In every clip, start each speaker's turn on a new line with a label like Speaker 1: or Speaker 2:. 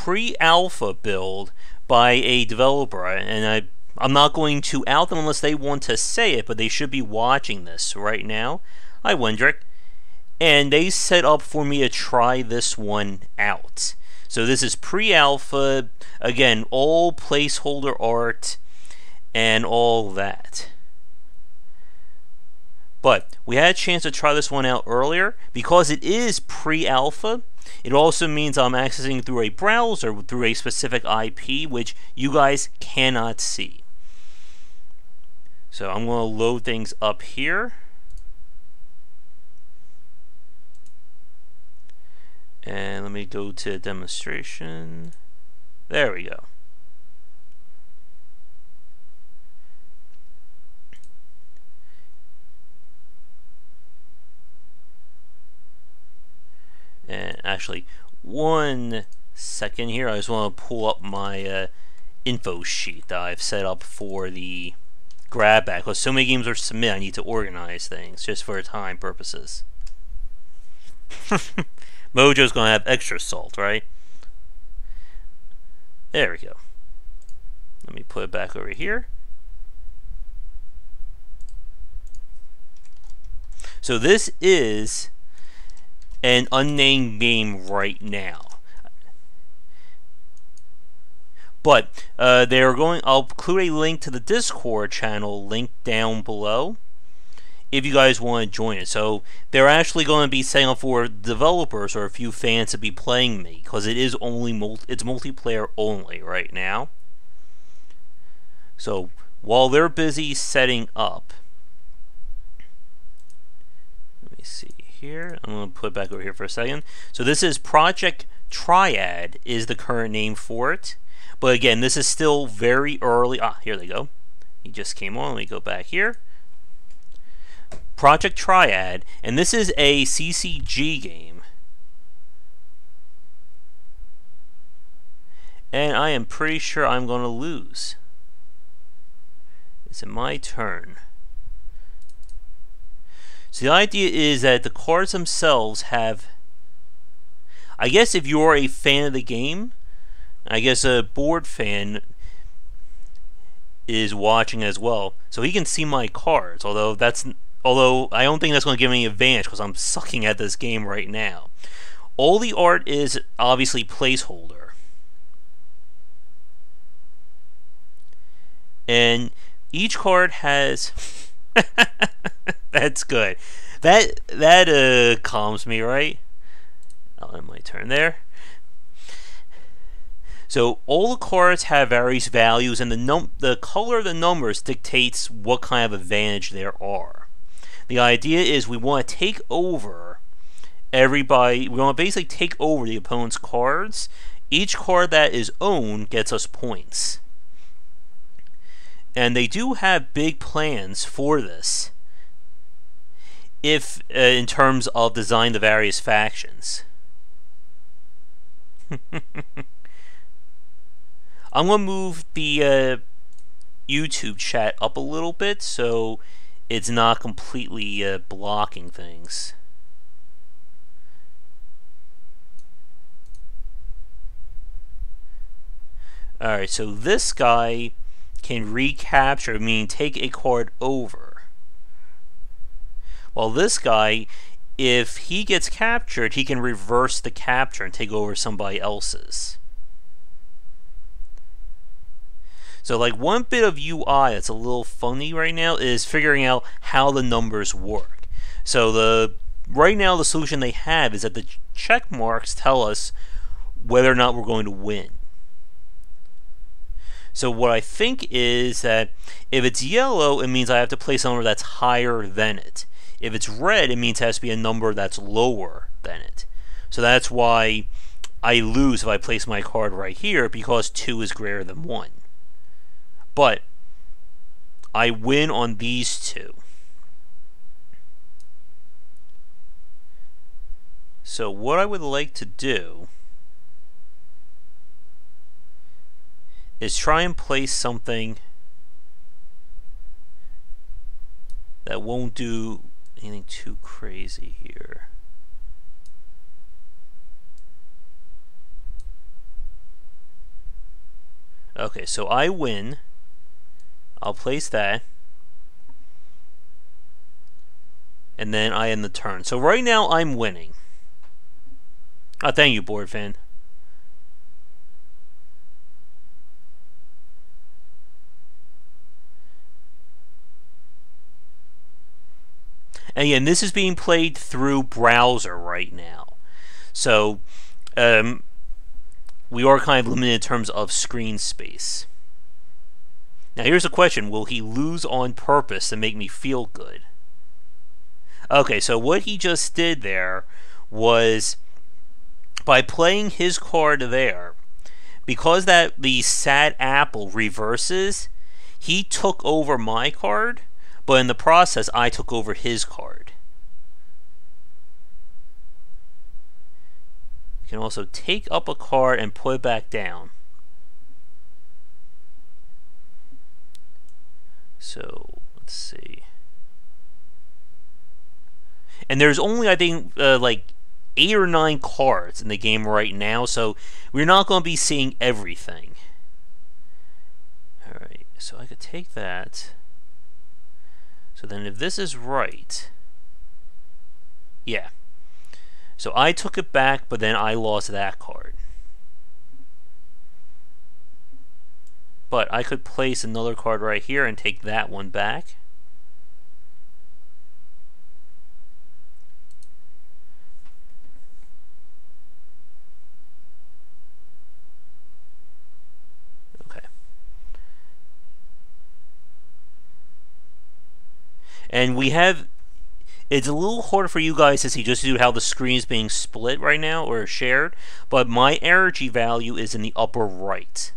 Speaker 1: pre-alpha build by a developer, and I'm not going to out them unless they want to say it, but they should be watching this right now. Hi, Wendrick. And they set up for me to try this one out. So this is pre-alpha, again, all placeholder art and all that. But we had a chance to try this one out earlier. Because it is pre-alpha, it also means I'm accessing through a browser through a specific IP, which you guys cannot see. So I'm going to load things up here. And let me go to demonstration. There we go. And actually, 1 second here. I just want to pull up my info sheet that I've set up for the grab bag. Because so many games are submitted, I need to organize things just for time purposes. Mojo's going to have extra salt, right? There we go. Let me put it back over here. So this is an unnamed game right now. But they're going. I'll include a link to the Discord channel linked down below if you guys want to join it. So they're actually going to be setting up for developers or a few fans to be playing me, because it is only it's multiplayer only right now. So while they're busy setting up, let me see here. I'm going to put it back over here for a second. So this is Project Triad is the current name for it. But again, this is still very early. Ah, here they go. He just came on. Let me go back here. Project Triad, and this is a CCG game. And I am pretty sure I'm going to lose. Is it my turn? So the idea is that the cards themselves have, I guess if you're a fan of the game, I guess a board fan is watching as well, so he can see my cards, although I don't think that's going to give me an advantage because I'm sucking at this game right now. All the art is obviously placeholder. And each card has that's good. That calms me, right? I'll end my turn there. So all the cards have various values, and the color of the numbers dictates what kind of advantage there are. The idea is we want to take over everybody. We want to basically take over the opponent's cards. Each card that is owned gets us points. And they do have big plans for this, if in terms of design the various factions. I'm going to move the YouTube chat up a little bit so it's not completely blocking things. Alright, so this guy can recapture, meaning take a card over. While this guy, if he gets captured, he can reverse the capture and take over somebody else's. So like one bit of UI that's a little funny right now is figuring out how the numbers work. So right now the solution they have is that the check marks tell us whether or not we're going to win. So what I think is that if it's yellow, it means I have to place a number that's higher than it. If it's red, it means it has to be a number that's lower than it. So that's why I lose if I place my card right here, because 2 is greater than 1. But I win on these two. So what I would like to do is try and place something that won't do anything too crazy here. Okay, so I win. I'll place that. And then I end the turn. So right now I'm winning. Oh, thank you, board fan. And again, this is being played through browser right now. So we are kind of limited in terms of screen space. Now here's a question. Will he lose on purpose to make me feel good? Okay, so what he just did there was, by playing his card there, because that the sad apple reverses, he took over my card, but in the process I took over his card. You can also take up a card and put it back down. So let's see. And there's only, I think, like 8 or 9 cards in the game right now, so we're not going to be seeing everything. Alright, so I could take that. So then if this is right, yeah. So I took it back, but then I lost that card. But I could place another card right here and take that one back. And we have, it's a little harder for you guys to see just due to how the screen is being split right now or shared, but my energy value is in the upper right.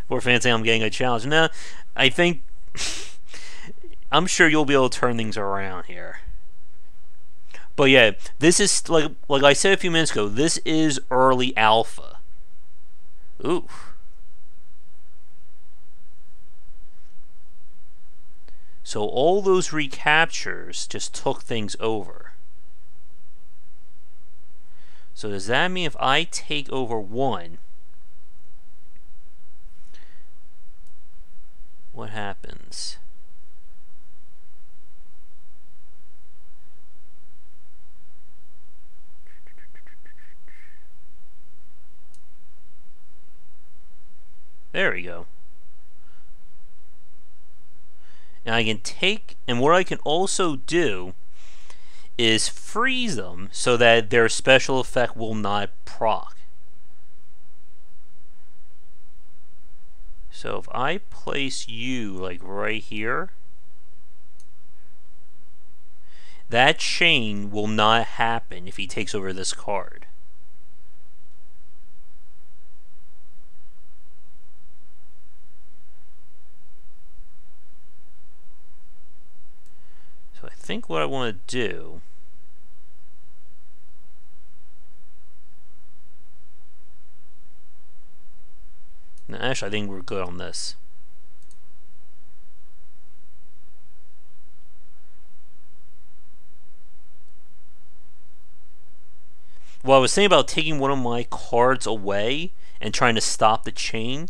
Speaker 1: We're fancy I'm getting a challenge. Now, I think, I'm sure you'll be able to turn things around here. But yeah, this is, like I said a few minutes ago, this is early alpha. Ooh. So all those recaptures just took things over. So does that mean if I take over one, what happens? There we go. And I can take, and what I can also do is freeze them so that their special effect will not proc. So if I place you like right here, that chain will not happen if he takes over this card. So I think what I want to do, no, actually I think we're good on this. Well, I was saying about taking one of my cards away and trying to stop the chain,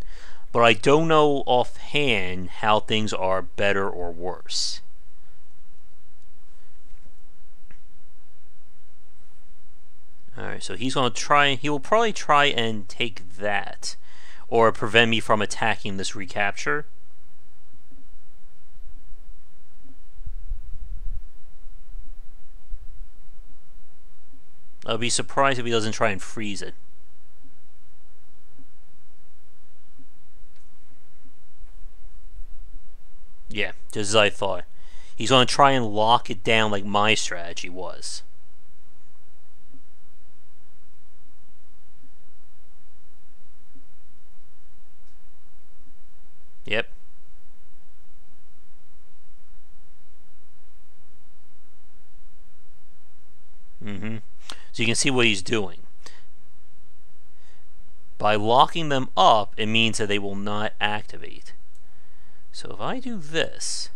Speaker 1: but I don't know offhand how things are better or worse. Alright, so he's going to try, he will probably try and take that, or prevent me from attacking this recapture. I'll be surprised if he doesn't try and freeze it. Yeah, just as I thought. He's going to try and lock it down like my strategy was. Yep. So you can see what he's doing. By locking them up, it means that they will not activate. So if I do this,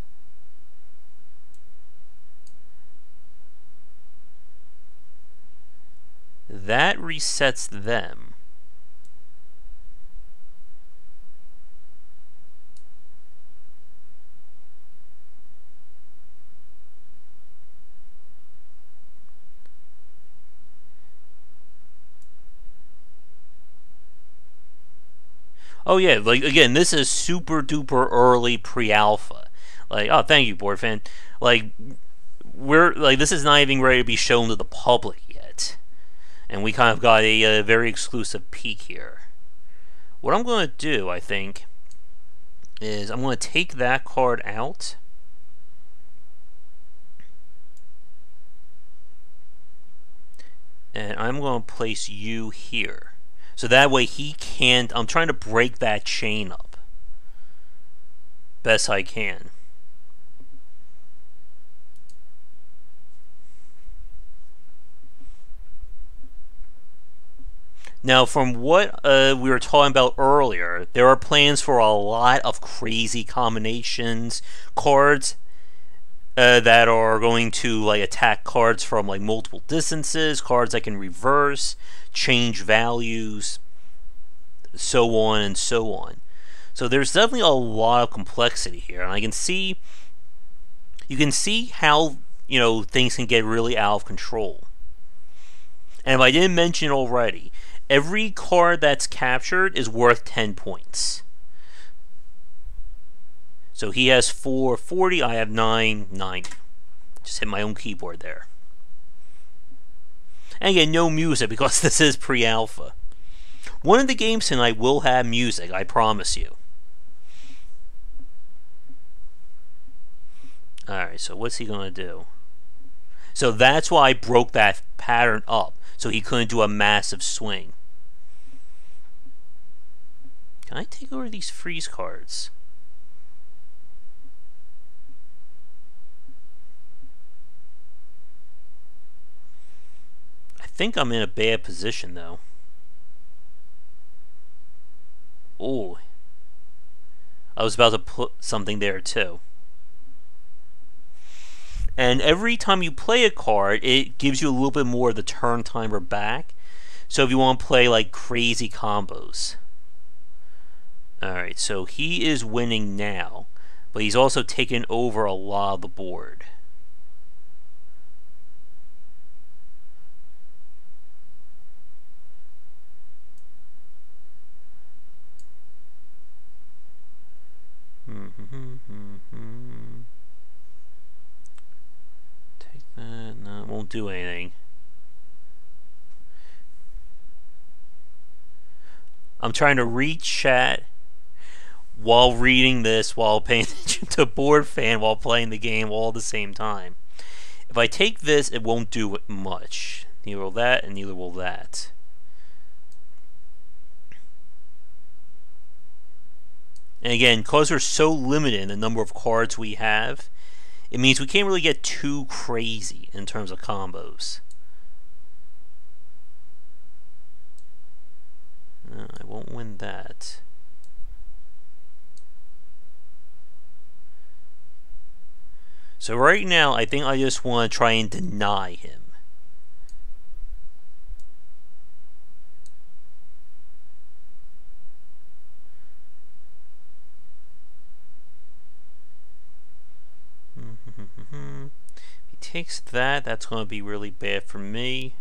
Speaker 1: that resets them. Oh yeah, like again, this is super duper early pre-alpha. Like, oh, thank you, board fan. Like, we're like this is not even ready to be shown to the public yet, and we kind of got a very exclusive peek here. What I'm going to do, I think, is I'm going to take that card out. And I'm going to place you here. So that way he can't... I'm trying to break that chain up best I can. Now, from what we were talking about earlier, there are plans for a lot of crazy combinations, cards that are going to like attack cards from like multiple distances, cards that can reverse, change values, so on and so on. So there's definitely a lot of complexity here, and you can see how things can get really out of control. And if I didn't mention already, every card that's captured is worth 10 points. So he has 440, I have 990. Just hit my own keyboard there. And again, no music because this is pre-alpha. One of the games tonight will have music, I promise you. Alright, so what's he going to do? So that's why I broke that pattern up, so he couldn't do a massive swing. Can I take over these freeze cards? I think I'm in a bad position, though. Oh, I was about to put something there, too. And every time you play a card, it gives you a little bit more of the turn timer back. So if you want to play, like, crazy combos. Alright, so he is winning now. But he's also taken over a lot of the board. Take that. No, it won't do anything. I'm trying to read chat while reading this, while paying attention to board fan, while playing the game all at the same time. If I take this, it won't do much. Neither will that, and neither will that. And again, because we're so limited in the number of cards we have, it means we can't really get too crazy in terms of combos. No, I won't win that. So right now, I think I just want to try and deny him. If he takes that, that's going to be really bad for me.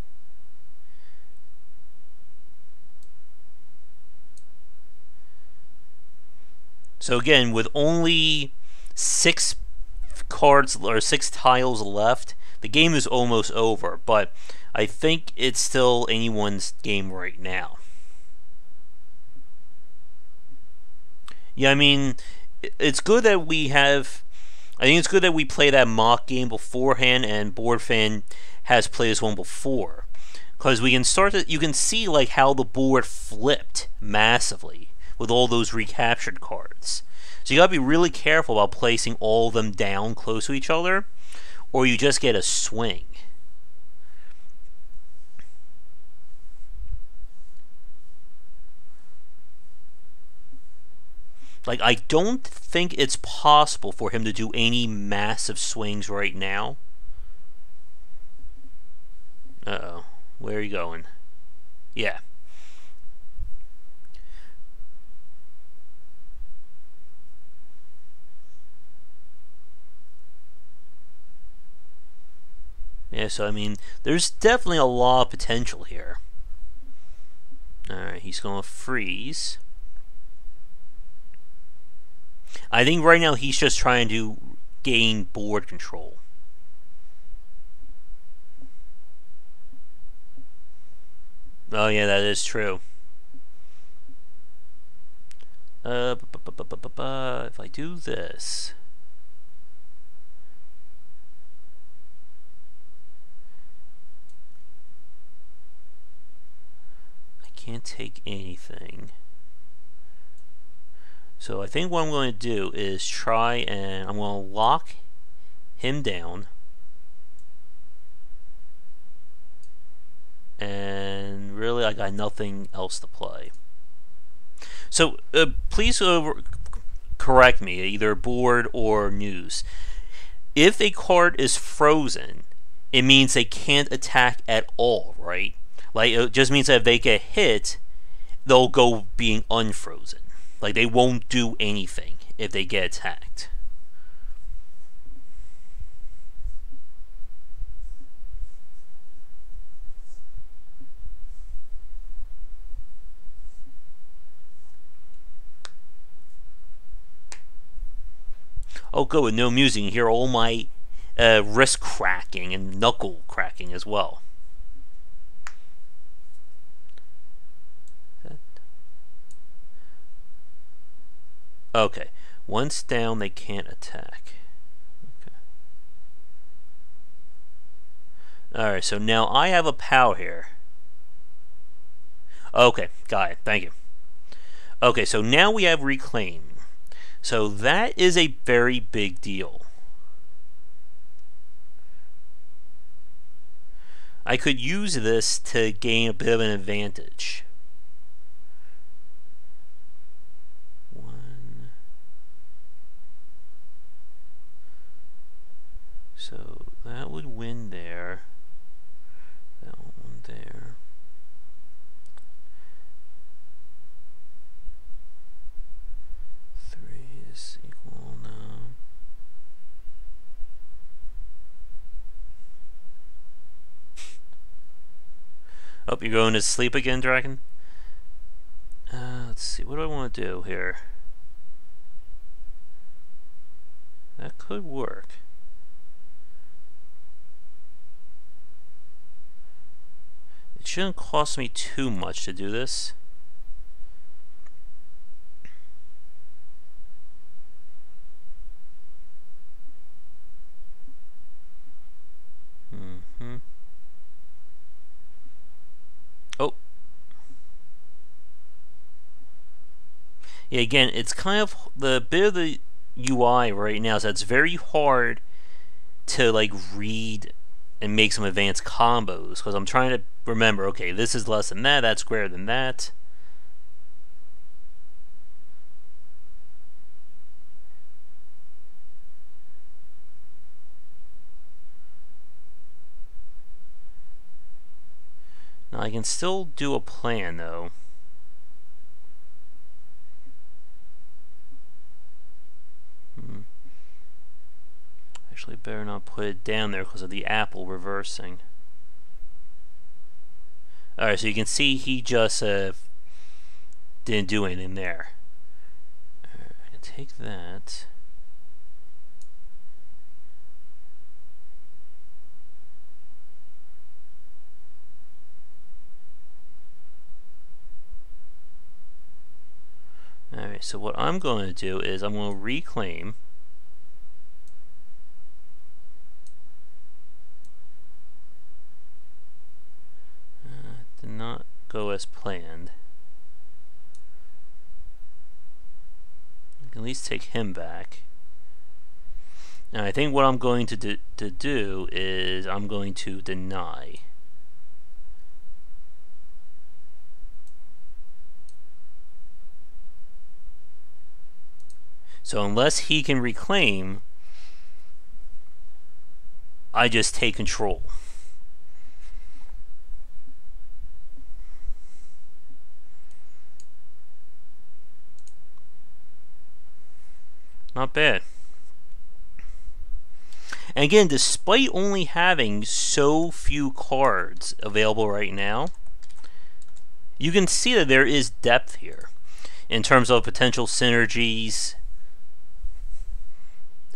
Speaker 1: So again, with only 6 cards or 6 tiles left, the game is almost over, but I think it's still anyone's game right now. Yeah, I mean, it's good that we have... I think it's good that we play that mock game beforehand, and Board Fan has played this one before, because we can start to... You can see like how the board flipped massively with all those recaptured cards. So you gotta be really careful about placing all of them down close to each other, or you just get a swing. Like, I don't think it's possible for him to do any massive swings right now. Uh-oh. Where are you going? Yeah. Yeah, so I mean, there's definitely a lot of potential here. Alright, he's going to freeze. I think right now he's just trying to gain board control. Oh yeah, that is true. If I do this, I can't take anything. So I think what I'm going to do is try and I'm going to lock him down. And really I got nothing else to play. So please correct me, either board or news. If a card is frozen, it means they can't attack at all, right? Like, it just means that if they get hit, they'll go being unfrozen. Like, they won't do anything if they get attacked. Oh, good, with no music, you hear all my wrist cracking and knuckle cracking as well. Okay, once down, they can't attack. Okay. Alright, so now I have a POW here. Okay, got it, thank you. Okay, so now we have Reclaim. So that is a very big deal. I could use this to gain a bit of an advantage. So that would win there. That one there. Three is equal now. Oh, you're going to sleep again, Dragon? Let's see, what do I want to do here? That could work. It shouldn't cost me too much to do this. Oh. Yeah, again, it's kind of the bit of the UI right now is that it's very hard to like read and make some advanced combos because I'm trying to remember, okay, this is less than that, that's square than that. Now I can still do a plan though. Actually, better not put it down there because of the apple reversing. Alright, so you can see he just didn't do anything there. Right, I can take that. Alright, so what I'm going to do is I'm going to reclaim. Did not go as planned. I can at least take him back. Now I think what I'm going to do is I'm going to deny. So unless he can reclaim, I just take control. Not bad. And again, despite only having so few cards available right now, you can see that there is depth here in terms of potential synergies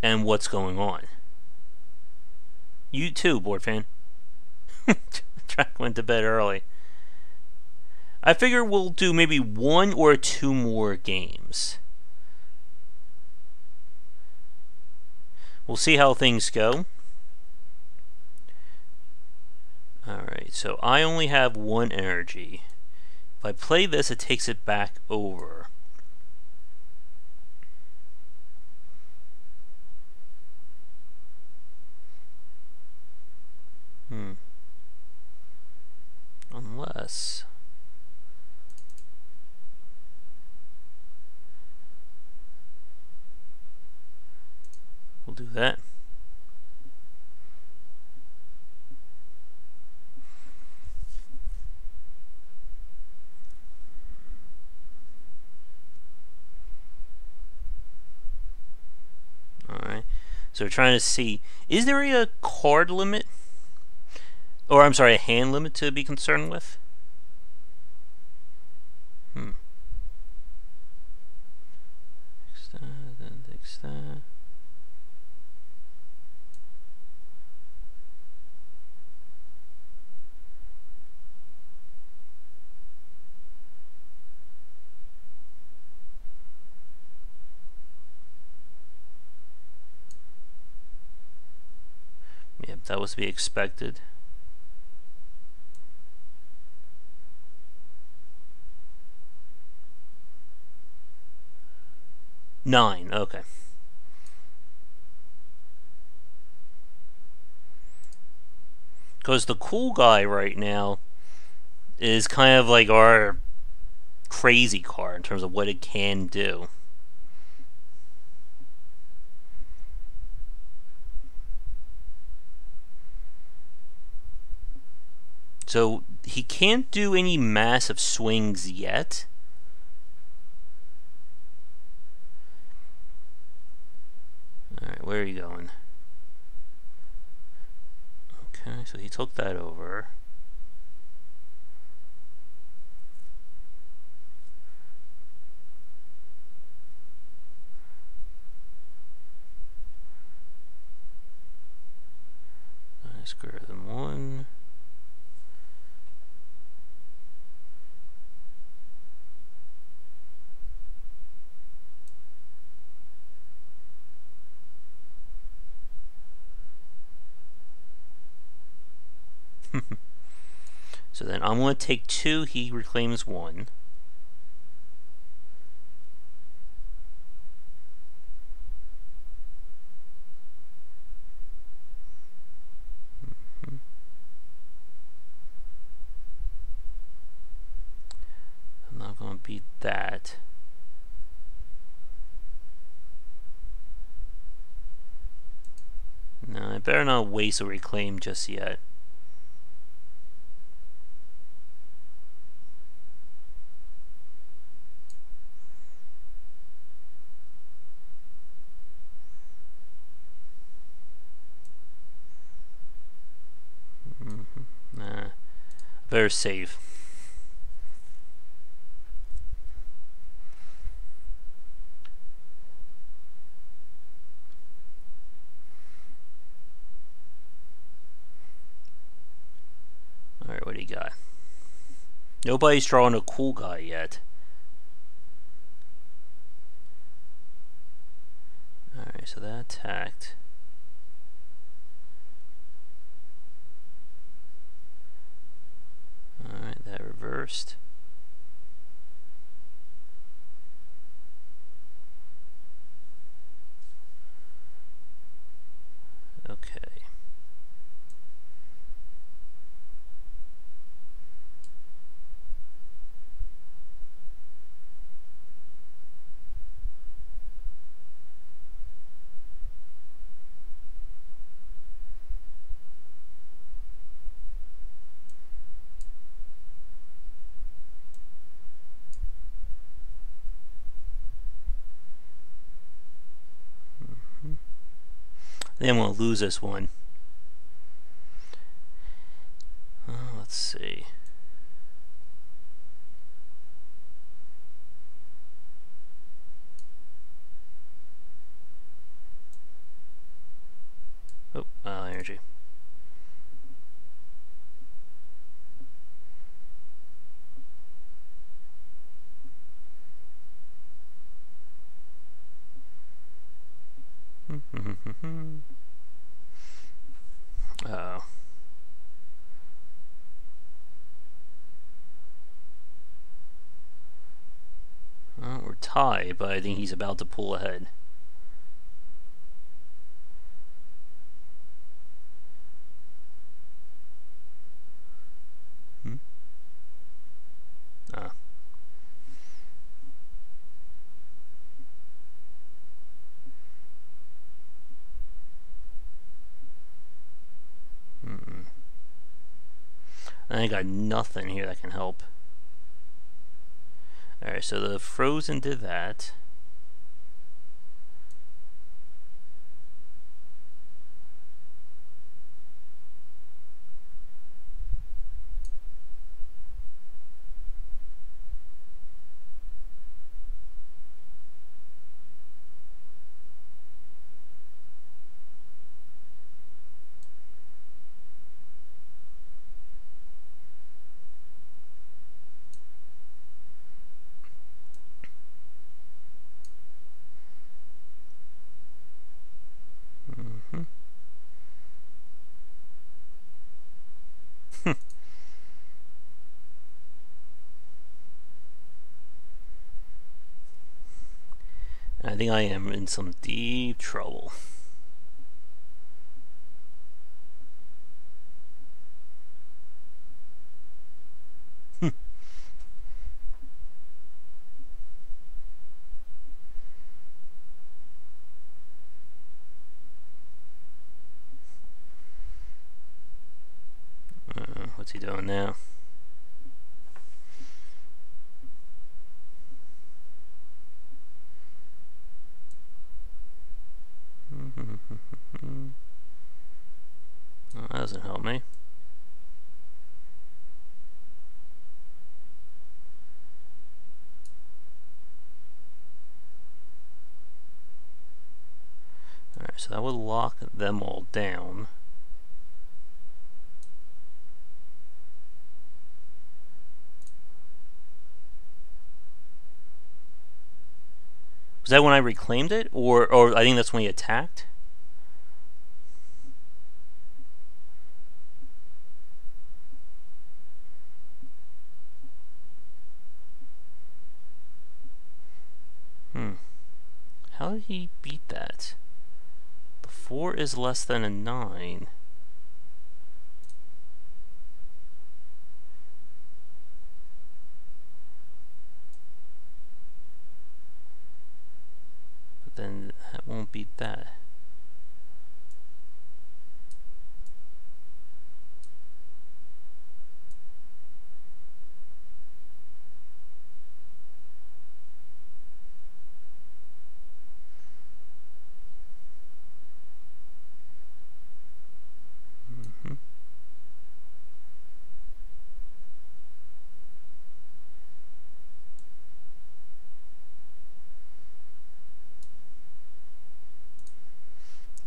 Speaker 1: and what's going on. You too, board fan. Track went to bed early. I figure we'll do maybe 1 or 2 more games. We'll see how things go. Alright, so I only have 1 energy. If I play this, it takes it back over. Unless... we'll do that. Alright, so we're trying to see, is there a card limit? Or, I'm sorry, a hand limit to be concerned with? Takes that, then takes that. Yep, that was to be expected. Nine, okay. Because the cool guy right now is kind of like our crazy card in terms of what it can do. So he can't do any massive swings yet. Alright, where are you going? Okay, so he took that over. That's greater than 1. So then I'm going to take 2, he reclaims 1. I'm not going to beat that. No, I better not waste a reclaim just yet. Nah, better save. Alright, what do you got? Nobody's drawing a cool guy yet. Alright, so that attacked. Alright, that reversed. Okay. I think I'm going to lose this one. Let's see. strategy. Uh-oh. Well, we're tied, but I think he's about to pull ahead. Ah. I got nothing here that can help. Alright, so the frozen did that. I think I am in some deep trouble. What's he doing now? Well, that doesn't help me. Alright, so that would lock them all down. Was that when I reclaimed it? Or I think that's when he attacked? How did he beat that? The 4 is less than a 9. But then that won't beat that.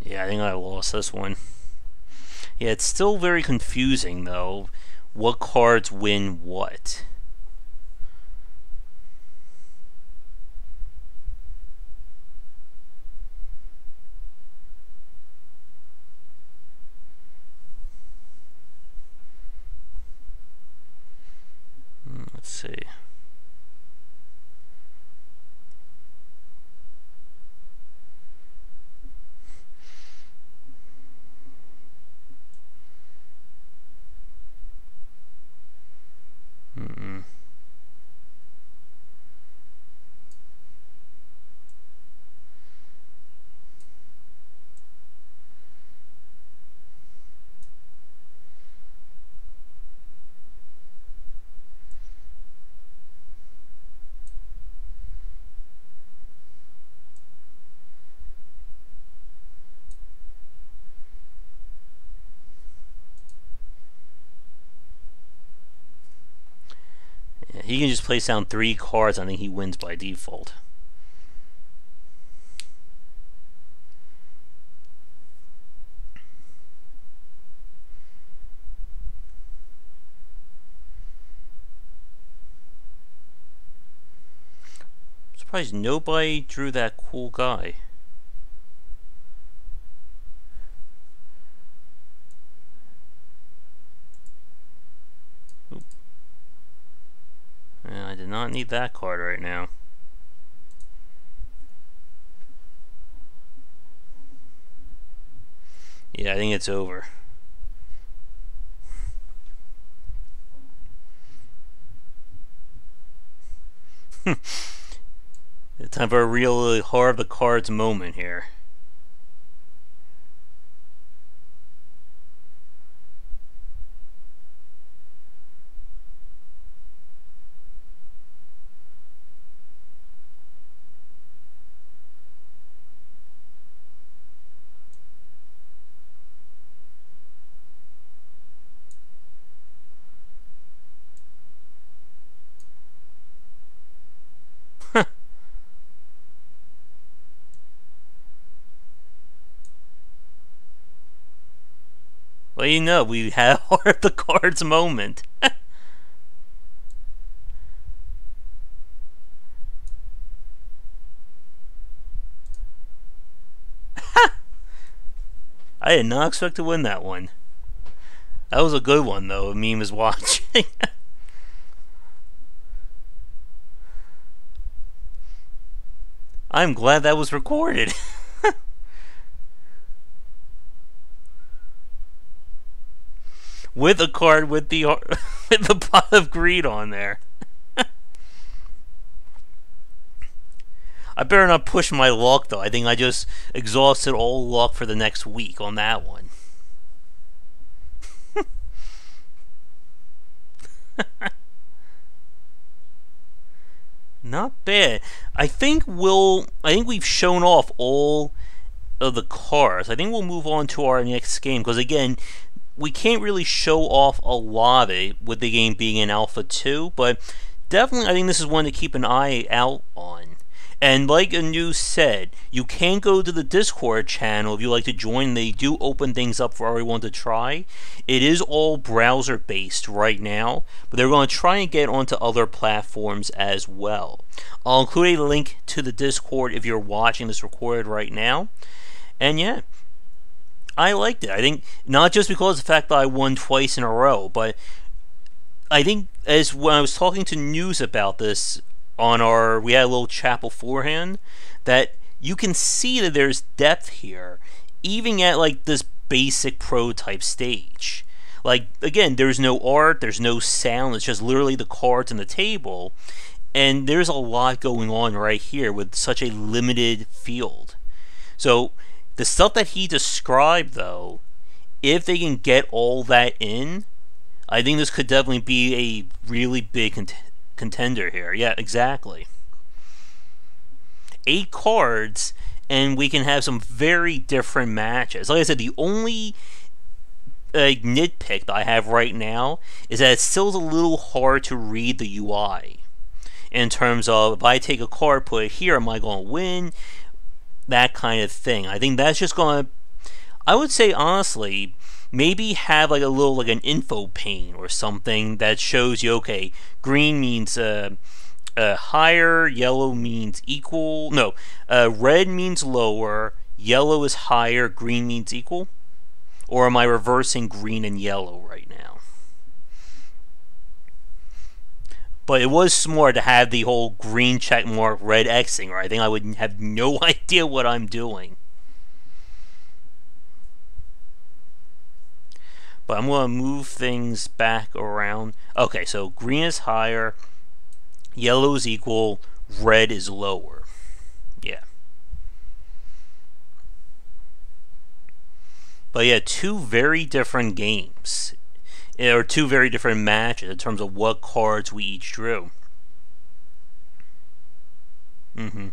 Speaker 1: Yeah, I think I lost this one. Yeah, it's still very confusing, though. What cards win what? Let's see. Yeah, he can just place down 3 cards. I think he wins by default. Surprised nobody drew that cool guy. Oop. I did not need that card right now. Yeah, I think it's over. It's time for a real Heart of the Cards moment here. Well, you know, we had a Heart of the Cards moment. I did not expect to win that one. That was a good one, though. Meme is watching. I'm glad that was recorded. With a card with the with the Pot of Greed on there. I better not push my luck, though. I think I just exhausted all luck for the next week on that one. Not bad. I think we've shown off all of the cards. I think we'll move on to our next game, because again, we can't really show off a lot of it with the game being in Alpha 2, but definitely I think this is one to keep an eye out on. And like Anu said, you can go to the Discord channel if you like to join. They do open things up for everyone to try. It is all browser based right now, but they're going to try and get onto other platforms as well. I'll include a link to the Discord if you're watching this recorded right now. And yeah, I liked it. I think not just because of the fact that I won twice in a row, but I think as when I was talking to News about this on we had a little chat beforehand, that you can see that there's depth here, even at like this basic prototype stage. Like again, there's no art, there's no sound, it's just literally the cards and the table, and there's a lot going on right here with such a limited field. So the stuff that he described, though, if they can get all that in, I think this could definitely be a really big contender here. Yeah, exactly. 8 cards, and we can have some very different matches. Like I said, the only nitpick that I have right now is that it's still a little hard to read the UI. In terms of, if I take a card, put it here, am I going to win? That kind of thing. I think that's just going to, I would say honestly, maybe have like a little, like an info pane or something that shows you, okay, green means higher, yellow means equal, no, red means lower, yellow is higher, green means equal. Or am I reversing green and yellow right now? But it was smart to have the whole green check mark, red Xing, or I think I would have no idea what I'm doing. But I'm going to move things back around. Okay, so green is higher, yellow is equal, red is lower. Yeah. But yeah, 2 very different games. Or 2 very different matches in terms of what cards we each drew. And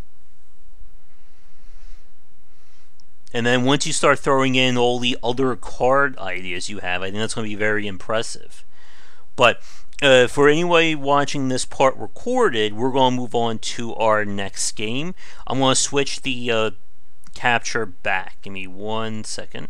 Speaker 1: then once you start throwing in all the other card ideas you have, I think that's going to be very impressive. But for anybody watching this part recorded, we're going to move on to our next game. I'm going to switch the capture back. Give me 1 second.